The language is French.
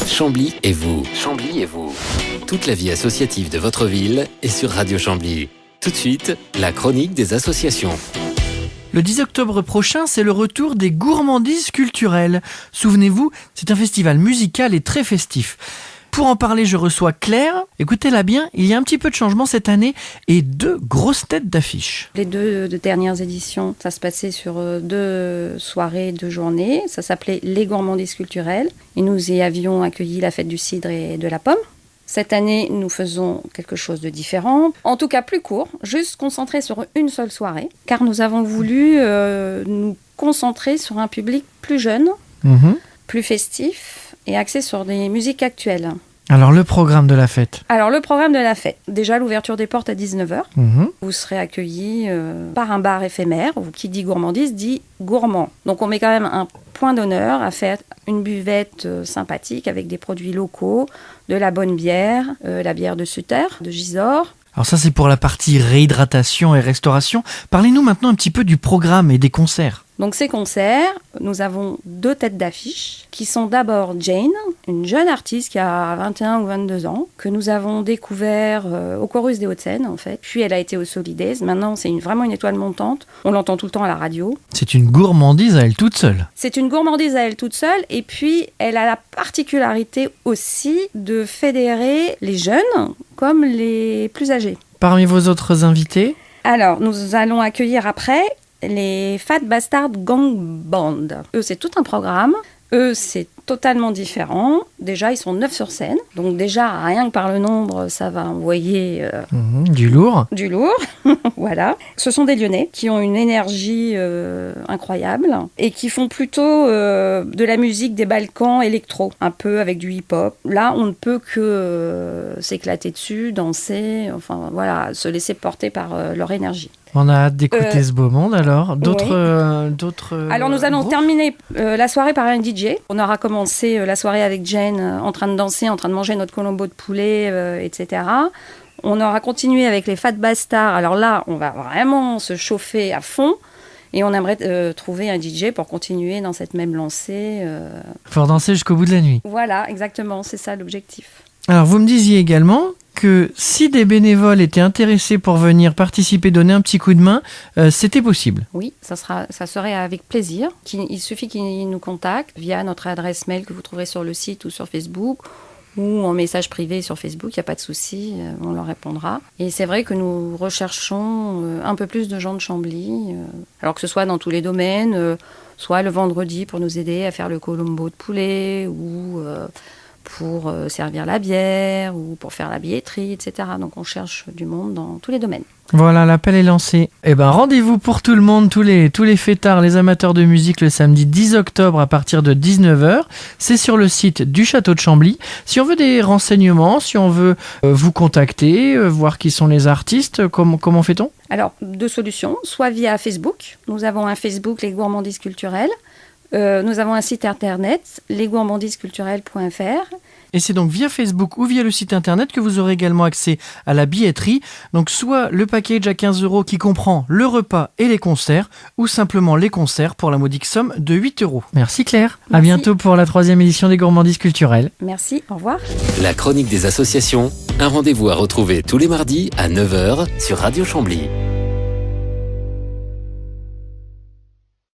Chambly et vous. Chambly et vous. Toute la vie associative de votre ville est sur Radio Chambly. Tout de suite, la chronique des associations. Le 10 octobre prochain, c'est le retour des gourmandises culturelles. Souvenez-vous, c'est un festival musical et très festif. Pour en parler, je reçois Claire. Écoutez-la bien, il y a un petit peu de changement cette année et 2 grosses têtes d'affiche. Les deux dernières éditions, ça se passait sur 2 soirées, 2 journées. Ça s'appelait Les Gourmandises culturelles et nous y avions accueilli la fête du cidre et de la pomme. Cette année, nous faisons quelque chose de différent, en tout cas plus court, juste concentré sur une seule soirée, car nous avons voulu nous concentrer sur un public plus jeune, plus festif et axé sur des musiques actuelles. Alors le programme de la fête. Déjà l'ouverture des portes à 19h. Vous serez accueillis par un bar éphémère. Qui dit gourmandise dit gourmand. Donc on met quand même un point d'honneur à faire une buvette sympathique avec des produits locaux, de la bonne bière, la bière de Sutter, de Gisors. Alors ça c'est pour la partie réhydratation et restauration. Parlez-nous maintenant un petit peu du programme et des concerts. Donc ces concerts, nous avons 2 têtes d'affiche qui sont d'abord Jane, une jeune artiste qui a 21 ou 22 ans, que nous avons découvert au Chorus des Hauts-de-Seine en fait. Puis elle a été au Solidaise, maintenant c'est vraiment une étoile montante, on l'entend tout le temps à la radio. C'est une gourmandise à elle toute seule. Et puis elle a la particularité aussi de fédérer les jeunes comme les plus âgés. Parmi vos autres invités ? Alors nous allons accueillir après les Fat Bastard Gang Band. Eux, c'est tout un programme. Eux, c'est totalement différent. Déjà, ils sont 9 sur scène. Donc déjà, rien que par le nombre, ça va envoyer... Du lourd. Voilà. Ce sont des Lyonnais qui ont une énergie incroyable et qui font plutôt de la musique des Balkans électro, un peu avec du hip-hop. Là, on ne peut que s'éclater dessus, danser, enfin voilà, se laisser porter par leur énergie. On a hâte d'écouter ce beau monde alors. D'autres Alors nous allons terminer la soirée par un DJ. On aura commencé la soirée avec Jane en train de danser, en train de manger notre colombo de poulet, etc. On aura continué avec les Fat Bastards. Alors là, on va vraiment se chauffer à fond. Et on aimerait trouver un DJ pour continuer dans cette même lancée. Pour danser jusqu'au bout de la nuit. Voilà, exactement, c'est ça l'objectif. Alors vous me disiez également que si des bénévoles étaient intéressés pour venir participer, donner un petit coup de main, c'était possible. Oui, ça serait avec plaisir. Il suffit qu'ils nous contactent via notre adresse mail que vous trouverez sur le site ou sur Facebook ou en message privé sur Facebook, il n'y a pas de souci, on leur répondra. Et c'est vrai que nous recherchons un peu plus de gens de Chambly, alors que ce soit dans tous les domaines, soit le vendredi pour nous aider à faire le colombo de poulet ou... pour servir la bière ou pour faire la billetterie, etc. Donc on cherche du monde dans tous les domaines. Voilà, l'appel est lancé. Rendez-vous pour tout le monde, tous les fêtards, les amateurs de musique le samedi 10 octobre à partir de 19h. C'est sur le site du Château de Chambly. Si on veut des renseignements, si on veut vous contacter, voir qui sont les artistes, comment fait-on ? Alors, 2 solutions. Soit via Facebook. Nous avons un Facebook, Les Gourmandises Culturelles. Nous avons un site internet, lesgourmandisesculturelles.fr. Et c'est donc via Facebook ou via le site internet que vous aurez également accès à la billetterie. Donc soit le package à 15 € qui comprend le repas et les concerts, ou simplement les concerts pour la modique somme de 8 €. Merci Claire. Merci. À bientôt pour la 3e édition des Gourmandises Culturelles. Merci, au revoir. La chronique des associations, un rendez-vous à retrouver tous les mardis à 9h sur Radio Chambly.